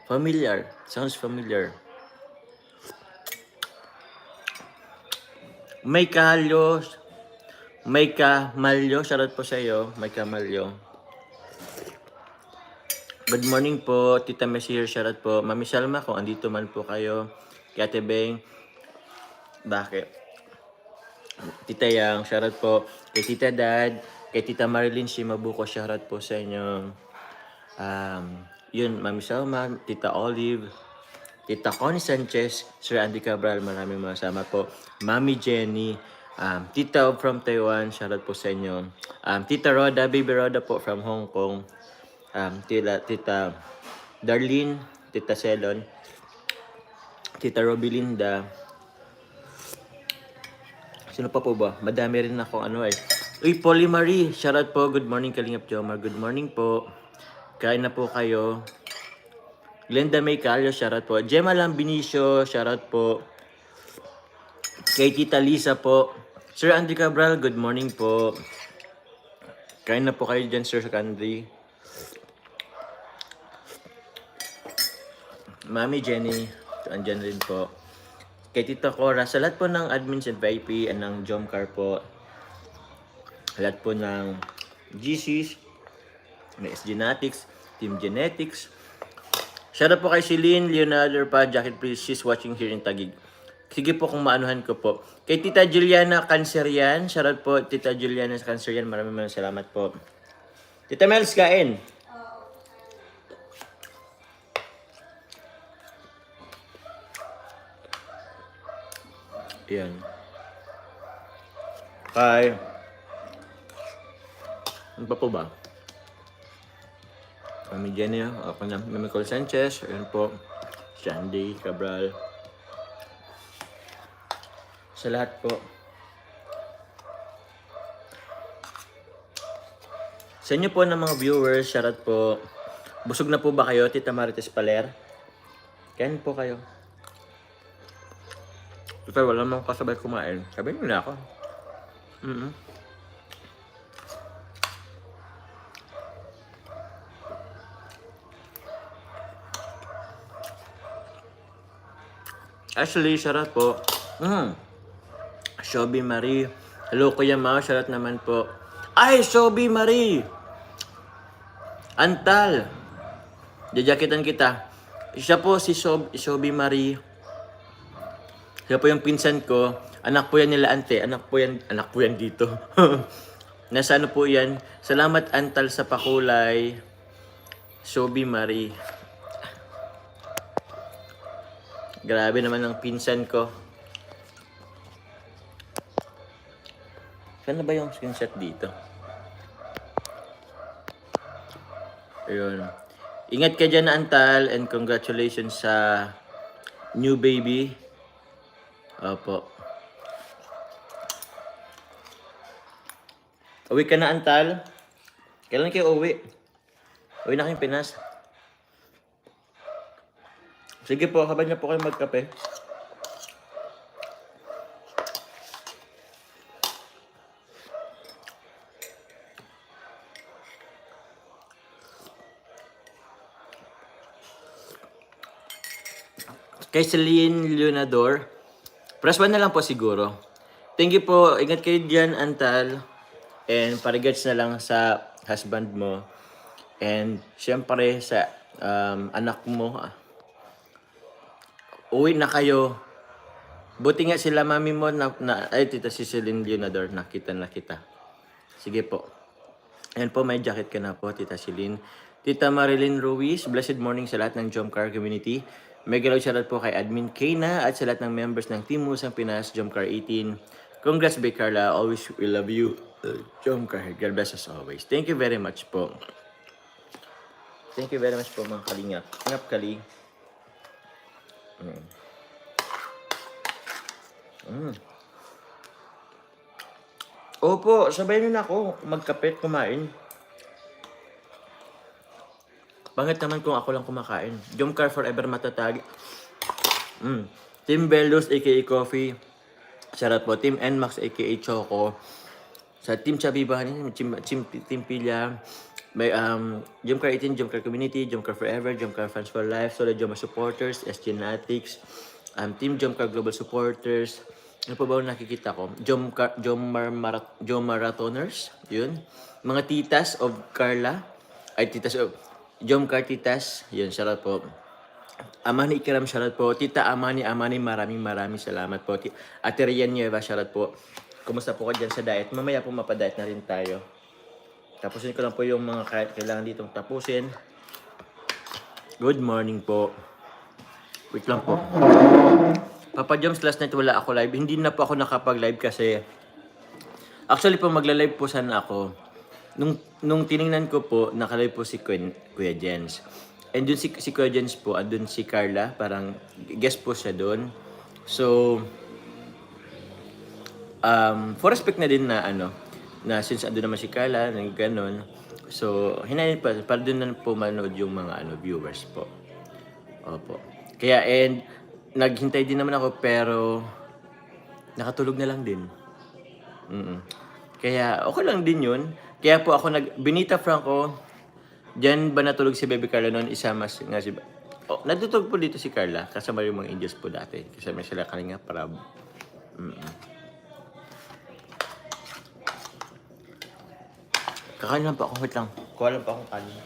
Familiar. Sounds familiar. May Kalyo. May Kamalyo. Shoutout po sa iyo. May Kamalyo. Good morning po. Tita Messi here. Shoutout po. Mami Salma, kung andito man po kayo. Kay Ate Beng. Bakit? Tita Yang. Shoutout po. Kay Tita Dad. Kay Tita Marilyn Shimabuko. Shoutout po sa inyo. Yun, Mami Salma. Tita Olive. Tita Connie Sanchez. Sir Andy Cabral. Maraming masama po. Mami Jenny. Tita from Taiwan. Shoutout po sa inyo. Tita Roda. Baby Roda po from Hong Kong. Tita Darlene, Tita Celon, Tita Robilinda. Sino pa po ba? Madami rin ako Uy, Polly Marie, shoutout po. Good morning, Kalingap Jomar. Good morning po. Kain na po kayo. Glenda May Calio, shoutout po. Gemma Lambinicio, shoutout po. Kay Tita Lisa po. Sir Andy Cabral, good morning po. Kain na po kayo dyan, Sir Candy. Mami Jenny, andyan rin po. Kay Tita Cora, sa lahat po ng admins and VIP, ng Jomcar po. Lahat po ng GCs, may Genetics, Team Genetics. Shoutout po kay Celine, Leonardo pa, Jacket please, she's watching here in Taguig. Sige po kung maanuhan ko po. Kay Tita Juliana Cancerian, shoutout po Tita Juliana Cancerian, maraming salamat po. Tita Mels, kain. Yan. Kay ano pa po ba? Mami Jenny, ako na. Mami Col Sanchez, ayun po. Shandy Cabral. Sa lahat po. Sa inyo po ng mga viewers, shoutout po. Busog na po ba kayo, Tita Marites Paler? Kain po kayo. Ito, wala namang kasabay kumain. Sabi nyo na ako. Ashley, shoutout po. Shobi Marie. Hello, Kuya Mao. Shoutout naman po. Ay, Shobi Marie! Antal! Jajakitan kita. Siya po si Shobi Marie. Siya po yung pinsan ko. Anak po yan nila ante. Anak po yan dito. Nasa ano po yan? Salamat Antal sa pakulay. Shobi Marie. Grabe naman ang pinsan ko. Saan na ba yung screenshot dito? Ayun. Ingat ka dyan, Antal, and congratulations sa new baby. Opo. Uwi ka na, Antal? Kailan kayo uwi? Uwi na kayong Pinas? Sige po, habang niya po kayo magkape. Kay Celine Leonador, press 1 na lang po siguro. Thank you po. Ingat kayo dyan, Antal. And parigads na lang sa husband mo. And syempre sa anak mo. Uwi na kayo. Buti nga sila mami mo ay Tita si Celine Leonador, nakita na kita. Sige po. Ayan po, may jacket ka na po, Tita Celine. Tita Marilyn Ruiz, blessed morning sa lahat ng Jomcar community. Mega love shoutout po kay Admin Kayna at sa lahat ng members ng Team Musang Pinas, Jomcar 18. Congrats, Bay Carla. Always we love you. Jomcar, God bless us always. Thank you very much po. Thank you very much po mga kalingap. Ngap kali. Opo, sabayin nyo na ako magkape, kumain. Pangit naman kung ako lang kumakain. Jomcar forever matatag. Team Belos aka Coffee. Shoutout po. Team Nmax aka Choco. Sa Team Chabiban, Team Pilya. May Jomcar 18, Jomcar Community, Jomcar Forever, Jomcar Fans for Life, Solid Jomcar Supporters, SG Natics, Team Jomcar Global Supporters. Ano pa ba ang nakikita ko? Jomarathoners, yun. Mga titas of Carla, ay titas of Jomcar Titas, yun, shoutout po. Amani Ikiram, shoutout po. Tita Amani, maraming salamat po. Ate Rian Nieva, shoutout po. Kumusta po ka dyan sa diet? Mamaya po mapadiet na rin tayo. Tapusin ko lang po yung mga kailangan ditong tapusin. Good morning po. Wait lang po. Papa Joms, last night wala ako live. Hindi na po ako nakapag-live kasi actually po magla-live po sana ako. Nung tiningnan ko po, naka-live po si Kuya Jens. And dun si Kuya Jens po, dun si Carla, parang guest po siya dun. So, for respect na din na na since ando naman si Carla, nang ganun. So, hinayin pa, para doon na po manood yung mga viewers po. Opo. Kaya, and, naghintay din naman ako, pero, nakatulog na lang din. Kaya, okay lang din yun. Kaya po ako Benita Franco, dyan ba natulog si Baby Carla noon? Isama nga si... Oh, natutulog po dito si Carla, kasama yung mga Indios po dati. Kasama sila Kalinga Prab. Kakain lang pa ako, wait lang. Kuha lang pa akong kanin.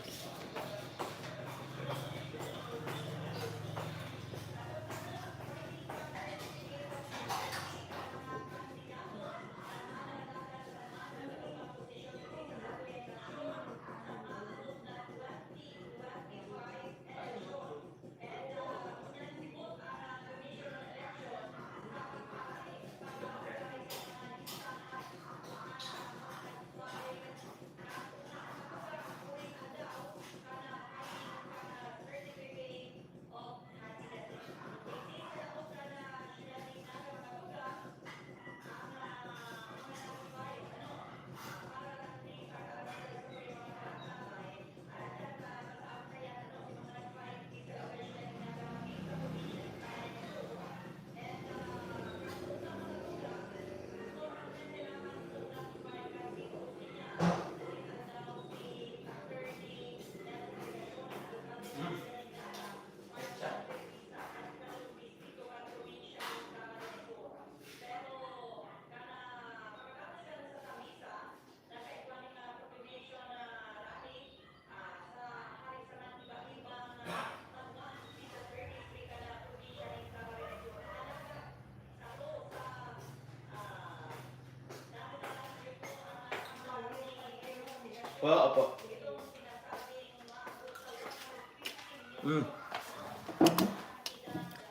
Opo.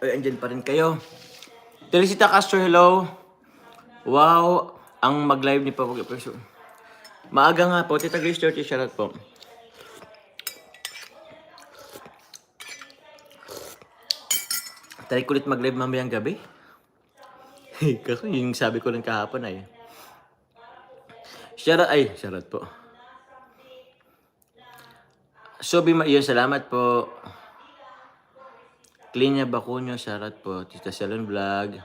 Ay, andyan pa rin kayo. Teresita Castro, hello. Wow, ang mag-live ni Papa Perso. Maaga nga po, Tita Grace 30, shoutout po. Try ko ulit mag-live mamayang gabi. Kasi yung sabi ko lang kahapon ay. Shoutout po. Sobi yun, salamat po. Cleania Bacunyo, shoutout po. Tita Salon Vlog.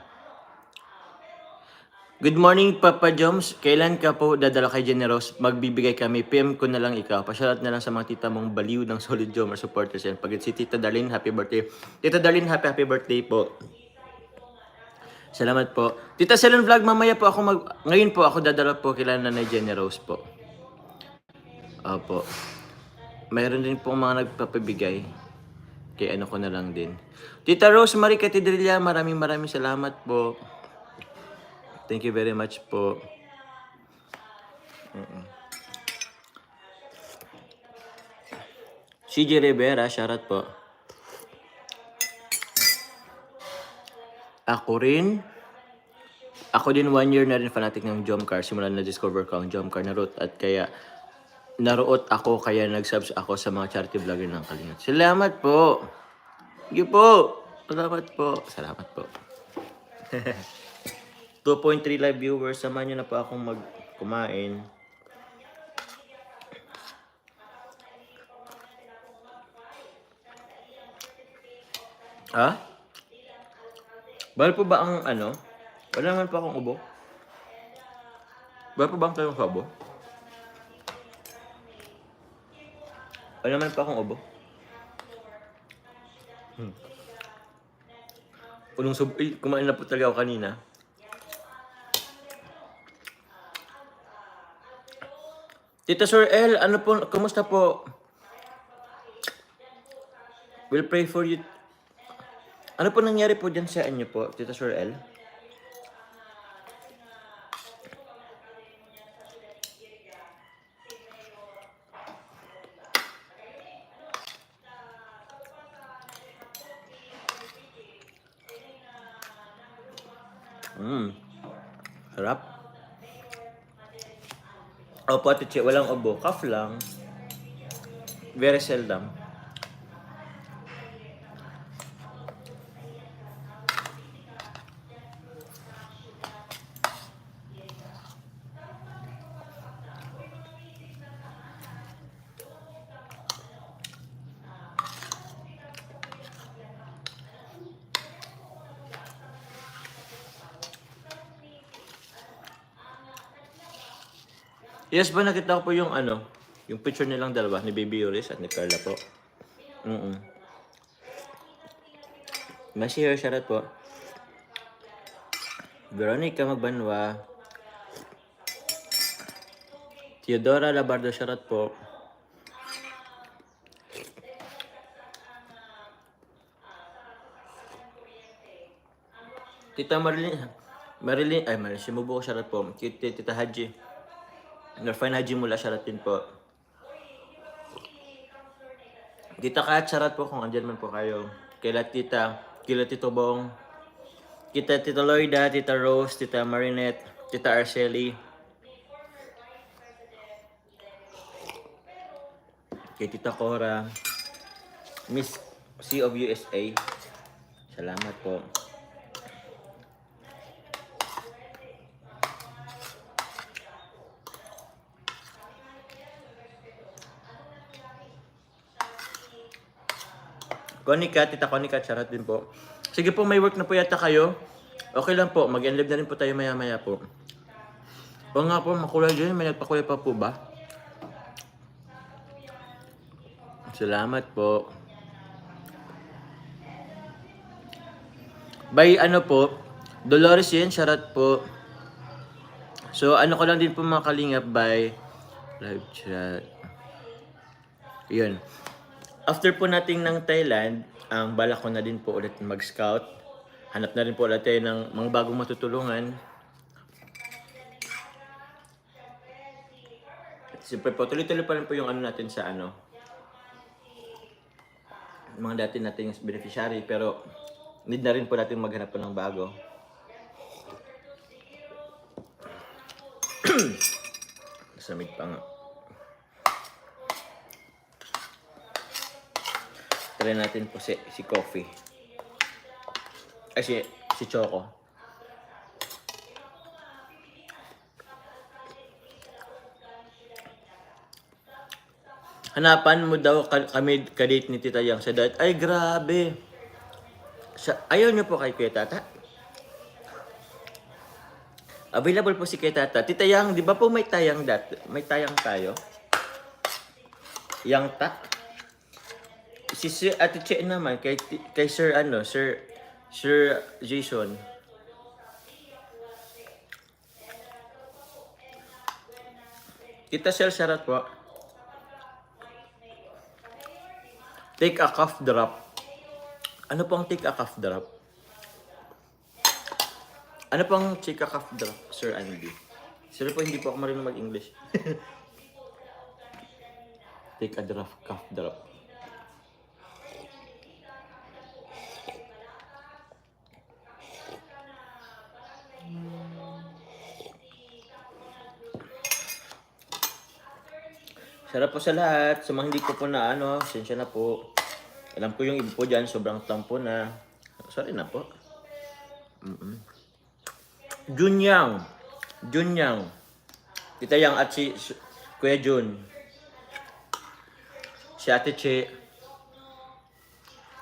Good morning, Papa Joms. Kailan ka po dadala kay Generos? Magbibigay kami. PM ko na lang ikaw. Pa-shoutout na lang sa mga tita mong baliw ng Solid Jomar supporters yan. Pagkat si Tita Darlene, happy birthday. Tita Darlene, happy birthday po. Salamat po. Tita Salon Vlog, mamaya po ako ngayon po ako dadala po kila Nanay Generos po. Opo. Mayroon din po mga nagpapabigay. Kaya ko na lang din. Tita Rosemary Catedrilla, maraming salamat po. Thank you very much po. CJ Rivera, shoutout po. Ako din 1 year na rin fanatic ng Jomcar. Simula na discover ko ang Jomcar na root at kaya naroot ako kaya nag-subs ako sa mga charity vlogger ng Kalingat. Salamat po. Thank you po. Salamat po. 2.3 live viewers. Samahan nyo na po akong kumain. Ha? Bahal po ba ang Wala naman pa akong ubo. Bahal po ba ang kayong sabo? Wala naman pa akong ubo. Kumain na po talaga ako kanina. Tita Sir L, ano po, kumusta po? We'll pray for you. Ano po nangyari po dyan sa inyo po, Tita Sir L? Sarap. Opo, Tiche, walang ubo. Cough lang. Very seldom. Yes ba, nakita ko po yung ano, yung picture nilang dalawa, ni Baby Yuris at ni Carla po. Masihir, shoutout po. Veronica Magbanwa. Theodora Labardo, shoutout po. Tita Marilyn, Simubo, shoutout po. Tita Haji. Nerfine Haji mula, shoutout din po. Tita Kat, shoutout po kung andyan man po kayo. Kila Tito Bong, Tita Loida, Tita Rose, Tita Marinette, Tita Arceli, kay Tita Cora, Miss C of USA. Salamat po. Tita Konika, charot din po. Sige po, may work na po yata kayo. Okay lang po, mag-enlive na rin po tayo maya-maya po. O nga po, makulay din. May nagpakulay pa po ba? Salamat po. By ano po, Dolores yan, charot po. So, ano ko lang din po mga kalingap by live chat. Yun. After po nating ng Thailand, ang balak ko na din po ulit mag-scout. Hanap na rin po ulit tayo ng mga bagong matutulungan. Siyempre po, tuloy-tuloy pa rin po yung ano natin sa ano. Mga dati nating beneficiary, pero need na rin po natin maghanap po ng bago. Masamig pa nga. Try natin po si Coffee. Ay, si Choco. Hanapan mo daw kami kadate ni Tita Yang sa diet. Ay, grabe. Ayaw niyo po kay Kuya Tata? Available po si Kuya Tata. Tita Yang, di ba po may tayang tayo? Yang ta? Si Sir Ate Che naman, kay Sir Jason. Tita Sel, shoutout po. Take a cough drop. Ano pong take a cough drop? Ano pong take a cough drop, Sir Andy? Sir po, hindi po ako marunong mag-English. Take a cough drop. Sarap po sa lahat. Sa mga hindi ko po na sensya na po. Alam ko yung iba po dyan, sobrang tampo na. Sorry na po. Junyang. Tita Yang at si Kuya Jun. Si Ate Che.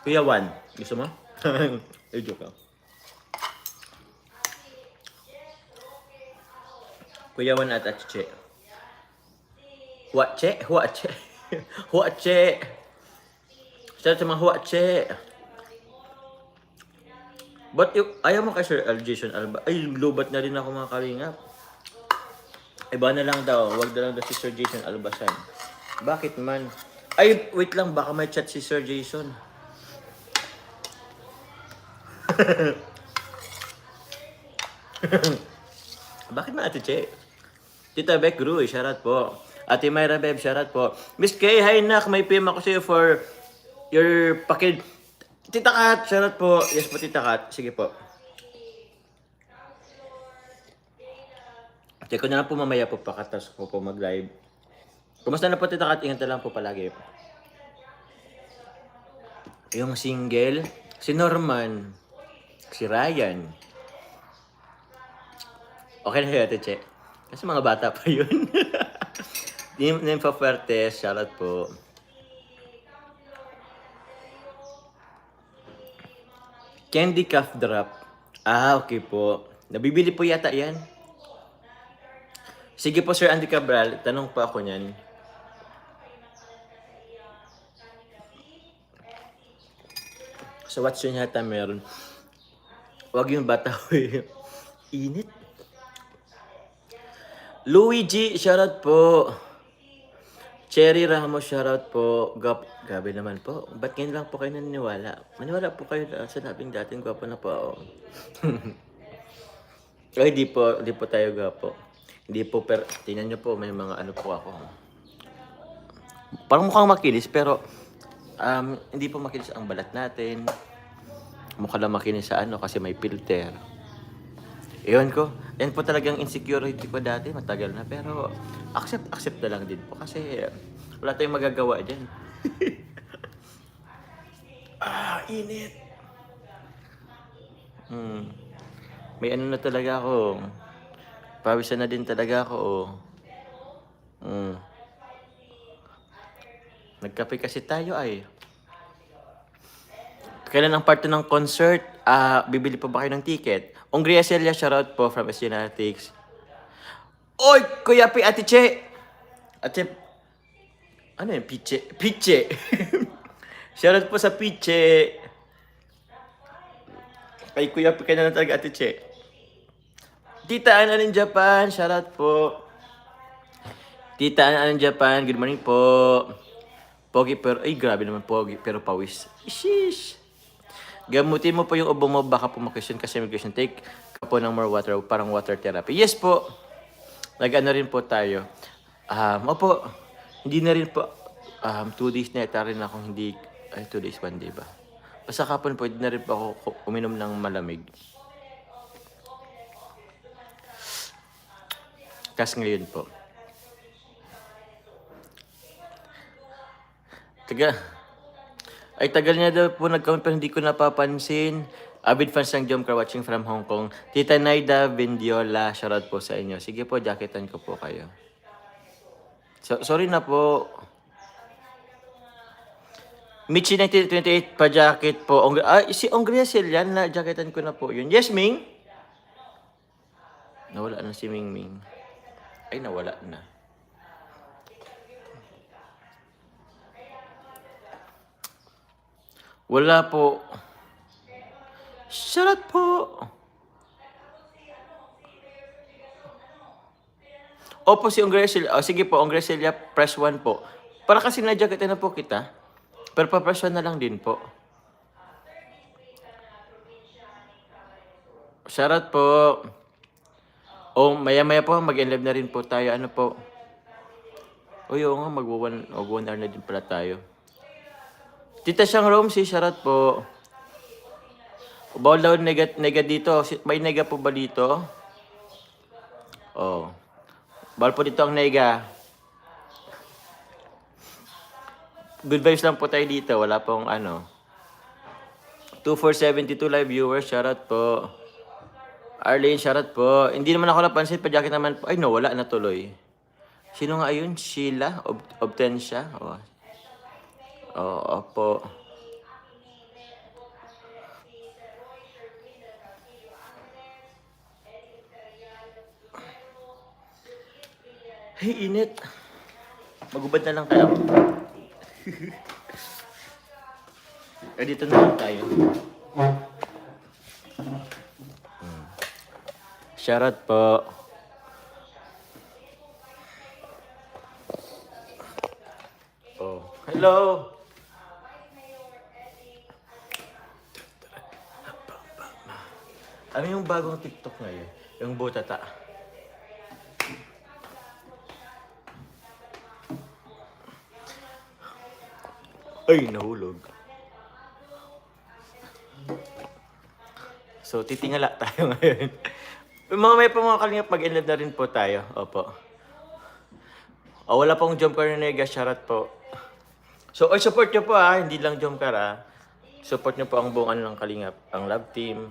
Kuya Wan. Gusto mo? Joke lang. Kuya Wan at Ate Che. What che? Huache. Shoutout sa mga huache. Ba't ayaw mo kay Sir Jason Alba? Ay, lubat na rin ako mga kalingap. Iba na lang daw. Huwag na lang daw si Sir Jason Albasan. Bakit man? Ay, wait lang. Baka may chat si Sir Jason. Bakit man, Ate Che? Tita Beck Ruy, shoutout po. Ate Myra Beb, shoutout po. Miss Kay, hi nak. May PM ako sa'yo for your pakid. Tita Kat, shoutout po. Yes po, Tita Kat. Sige po. Check ko na lang po mamaya po pagkatapos ko po mag-live. Kumusta na po, Tita Kat? Ingat na lang po palagi. Yung single, si Norman, si Ryan. Okay na kayo, Ate Che. Kasi mga bata pa yun. Nympho Fuertes, shoutout po. Candy Cough Drop. Ah, okay po. Nabibili po yata yan. Sige po, Sir Andy Cabral. Tanong pa ako niyan. So, what's yun yata meron? Huwag yung bata ko eh. Init. Luigi, shoutout po. Cherry Ramos, shoutout po. Gabi naman po. Ba't ngayon lang po kayo naniniwala? Maniwala po kayo sa labing dating gwapo na po ako. Ay, di po tayo gwapo. Hindi po, pero tingnan nyo po, may mga ano po ako. Parang mukhang makinis, pero hindi po makinis ang balat natin. Mukha lang makinis sa ano kasi may filter. Iyon ko. Yan po talagang insecurity ko dati, matagal na. Pero accept na lang din po kasi wala tayong magagawa dyan. Init. May ano na talaga ako. Pawisan na din talaga ako. Nagkape kasi tayo ay. Kailan ang part ng concert? Bibili pa ba kayo ng ticket? Ongria Celia, shoutout po from S Genetics. Oy, Kuya Pi, Ate Che! Ate, ano yun? Piche. Shoutout po sa Piche. Kay Kuya Pi ka na talaga, Ate Che. Tita Ana ng Japan, shoutout po. Tita Ana ng Japan, good morning po. Pogi pero, ay grabe naman pogi pero pawis. Sheesh. Gamutin mo po yung ubo mo, baka po makisyon kasi migration. Take ka po ng more water, parang water therapy. Yes po. Nag-ano rin po tayo. Opo, hindi na rin po. 2 days na ita rin akong hindi, 2 days, 1 day ba? Basta kapon po, hindi na rin po ako uminom ng malamig. Kas ngayon po. Tagal niya daw po nag-count pero hindi ko napapansin. Avid fans ng Jom Car watching from Hong Kong. Tita Naida Vindiola, shoutout po sa inyo. Sige po, jacketan ko po kayo. Sorry na po. Michi 1928 pa jacket po. Si Ongria Silian na jacketan ko na po yun. Yes, Ming? Nawala na si Ming Ming. Ay, nawala na. Wala po. Shoutout po. Opo, si Ongria Celia. Sige po, Ongria Celia, press 1 po. Para kasi na-jacketan na po kita. Pero pa-press 1 na lang din po. Shoutout po. Maya-maya po, mag-live na rin po tayo. Ano po? Oo nga, mag-1 hour na din pala tayo. Tita Siyang Romsey, shoutout po. Bawal daw nega dito. May nega po ba dito? Bawal po dito ang nega. Good vibes lang po tayo dito. Wala pong ano. 2472 live viewers, shoutout po. Arlene, shoutout po. Hindi naman ako napansin, pa-jacket naman po. Ay no, wala na tuloy. Sino nga ayun? Sheila? Obtensya? Opo. Hey, init. Magubad na lang kayo. Dito na lang tayo. Shoutout po. Oh, hello. Ano yung bagong TikTok ngayon? Yung butata. Ay, nahulog. So, titingala tayo ngayon. May mga kalingap, mag-inlove na rin po tayo. Opo. O, wala pong jump car na nega, shoutout po. So, support nyo po hindi lang jump car Support nyo po ang buong ano ng kalingap. Ang love team.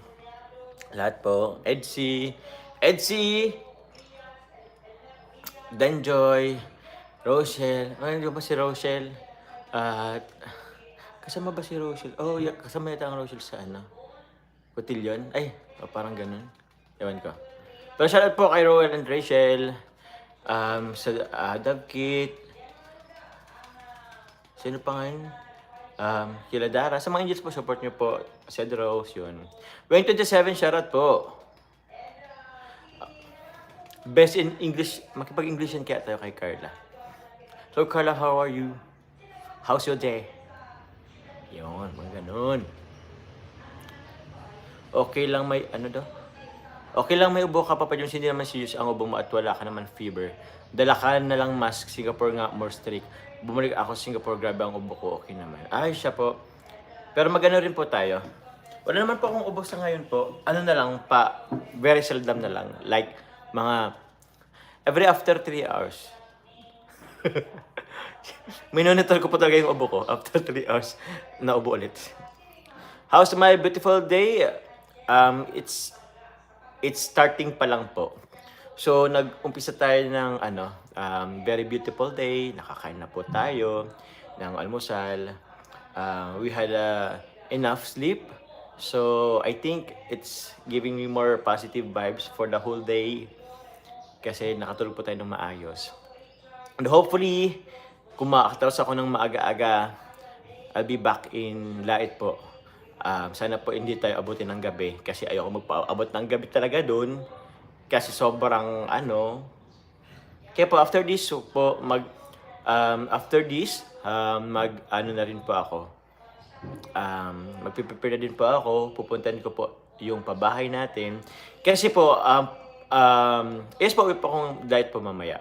Lahat po. Edsy, Danjoy, Rochelle. Ano ba si Rochelle? At kasama ba si Rochelle? Oh, yeah, kasama yata ang Rochelle sa ano? Cotillion? Ay, parang ganun. Ewan ko. Pero shoutout po kay Roel and Rachel. Sa Davkit. Sino pa ngayon? Kila Dara. Sa mga Angels po, support nyo po. Cedros, yun. Wayne 27, shoutout po. Best in English. Makipag-Englishan kaya tayo kay Carla. So, Carla, how are you? How's your day? Yun, mga ganun. Okay lang may, ano daw? Okay lang may ubo ka pa pa yung hindi naman serious ang ubo mo at wala ka naman fever. Dala ka na lang mask, Singapore nga more strict. Bumalik ako sa Singapore, grabe ang ubo ko, okay naman. Ay, siya po. Pero magano rin po tayo. Wala naman po akong ubo sa ngayon po. Ano na lang pa, very seldom na lang. Like, mga, every after 3 hours. Minonitor ko po talaga yung ubo ko. After 3 hours, na ubo ulit. How's my beautiful day? It's starting pa lang po. So, nag-umpisa tayo ng very beautiful day. Nakakain na po tayo ng almusal. We had enough sleep. So, I think it's giving me more positive vibes for the whole day. Kasi nakatulog po tayo ng maayos. And hopefully, kung makakataos ako ng maaga-aga, I'll be back in Lait po. Sana po hindi tayo abutin ng gabi kasi ayoko magpaabot ng gabi talaga doon kasi sobrang kaya po after this po mag na rin po ako, magpe-prepare na din po ako, pupuntahan ko po yung pabahay natin kasi po yes po, may pa akong diet po mamaya.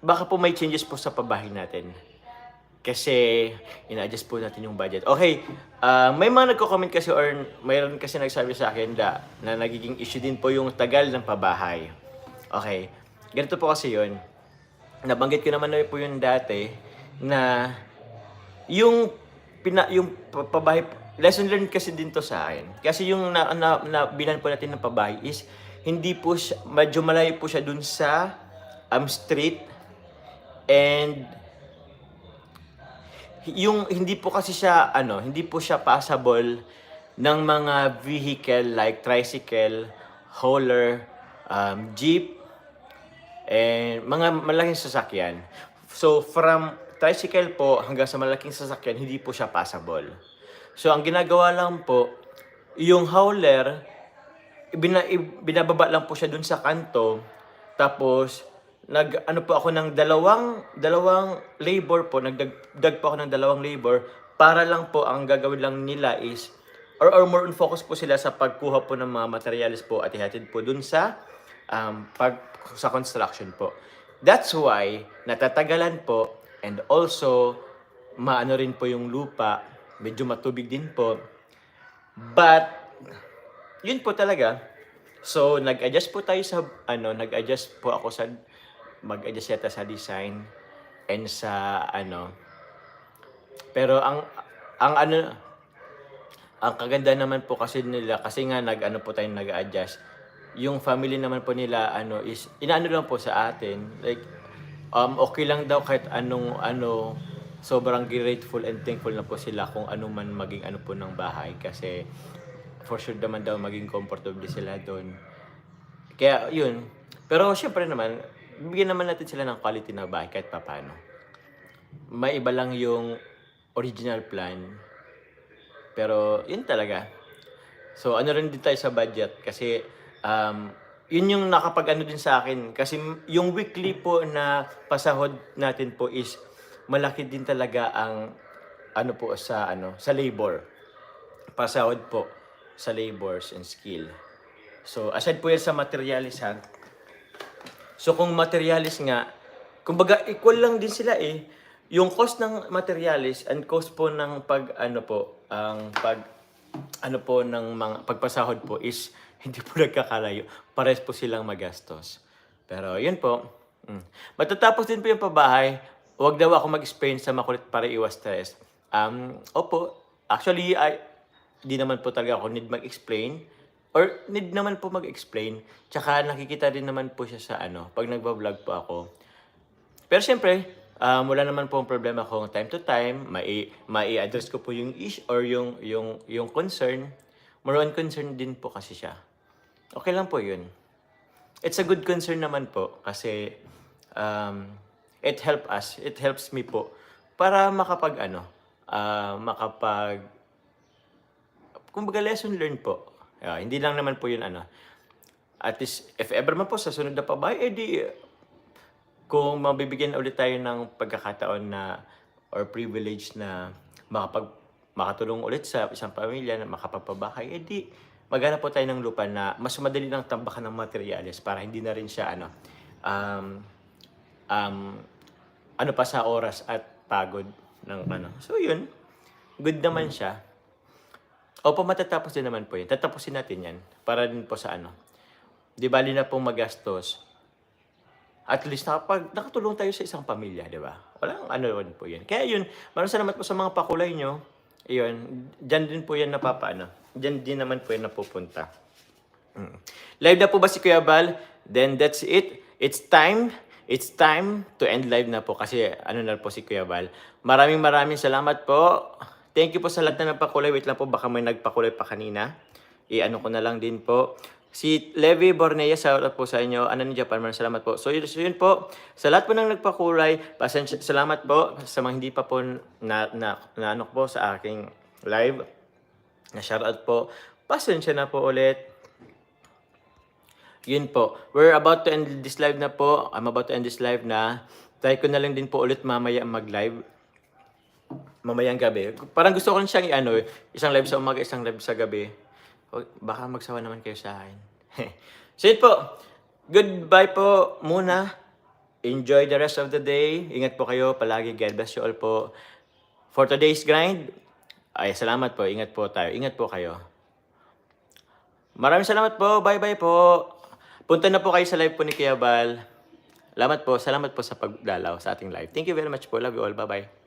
Baka po may changes po sa pabahay natin. Kasi ina-adjust po natin yung budget. Okay, may mga nagko-comment kasi or mayroon kasi nagsabi sa akin na nagiging issue din po yung tagal ng pabahay. Okay, ganito po kasi yun. Nabanggit ko naman na po yun dati na yung pabahay, lesson learned kasi din to sa akin. Kasi yung bilan po natin ng pabahay is hindi po siya, medyo malayo po siya dun sa street and yung hindi po kasi siya hindi po siya passable ng mga vehicle like tricycle, hauler, jeep, and mga malaking sasakyan. So from tricycle po hanggang sa malaking sasakyan, hindi po siya passable. So ang ginagawa lang po, yung hauler, binababa lang po siya dun sa kanto, tapos po ako ng dalawang labor po, nagdagdag po ako ng 2 labor para lang po ang gagawin lang nila is or more on focus po sila sa pagkuha po ng mga materials po at ihatid po dun sa sa construction po. That's why natatagalan po and also maano rin po yung lupa, medyo matubig din po. But yun po talaga. So nag-adjust po tayo sa nag-adjust po ako sa mag-adjust yata sa design and sa pero ang kaganda naman po kasi nila kasi nga po tayo nag-adjust. Yung family naman po nila is inaano lang po sa atin like okay lang daw kahit sobrang grateful and thankful na po sila kung ano man maging po ng bahay kasi for sure naman daw maging comfortable sila doon. Kaya yun. Pero syempre naman bibigyan naman natin sila ng quality na bahay kahit papaano. Maiba lang yung original plan, pero yun talaga. So ano rin din tayo sa budget kasi yun yung nakapag-ano din sa akin kasi yung weekly po na pasahod natin po is malaki din talaga ang ano po sa labor. Pasahod po sa labors and skill. So aside po yan sa materialis ha. So kung materialis nga, kumbaga equal lang din sila eh. Yung cost ng materialis and cost po ng pag ano po, ang pag ano po ng mga pagpasahod po is hindi po nagkakalayo. Pares po silang magastos. Pero yun po. Matatapos din po yung pabahay. Huwag daw ako mag-explain sa makulit para iwas stress. Opo. Actually, di naman po talaga ako need mag-explain. Or need naman po mag-explain. Tsaka nakikita din naman po siya sa pag nagbablog po ako. Pero siyempre, wala naman po ang problema kung time to time, mai-address ko po yung issue or yung concern. More on concern din po kasi siya. Okay lang po yun. It's a good concern naman po kasi it helps me po para kumbaga lesson learned po. Hindi lang naman po yun At least, if ever man po sa sunod na pabahay, kung mabibigyan ulit tayo ng pagkakataon na or privilege na makatulong ulit sa isang pamilya na makapagpabahay, maghanap po tayo ng lupa na mas madali lang tambakan ng materyales para hindi na rin siya pa sa oras at pagod ng So yun, good naman siya. Opo, matatapos din naman po yun. Tatapusin natin yan para din po sa Di bali na pong magastos. At least nakatulong tayo sa isang pamilya, di ba? Walang po yan. Kaya yun, maraming salamat po sa mga pakulay nyo. Ayun, dyan din po yan Dyan din naman po yan napupunta. Live na po ba si Kuya Bal? Then that's it. It's time to end live na po kasi na po si Kuya Bal. Maraming salamat po. Thank you po sa lahat na nagpakulay. Wait lang po, baka may nagpakulay pa kanina. Ko na lang din po. Si Levi Bornea, salamat po sa inyo. Ni Japan, maraming salamat po. So yun po, sa lahat po nang nagpakulay, salamat po sa mga hindi pa po na po sa aking live. Na shoutout po. Pasensya na po ulit. Yun po. We're about to end this live na po. I'm about to end this live na. Try ko na lang din po ulit mamaya mag-live. Mamayang gabi. Parang gusto ko siyang isang live sa umaga, isang live sa gabi. Baka magsawa naman kayo sa akin. So yun po. Goodbye po muna. Enjoy the rest of the day. Ingat po kayo palagi. God bless you all po. For today's grind, salamat po. Ingat po tayo. Ingat po kayo. Maraming salamat po. Bye-bye po. Punta na po kayo sa live po ni Kuya Bal. Salamat po sa pagdalaw sa ating live. Thank you very much po. Love you all. Bye-bye.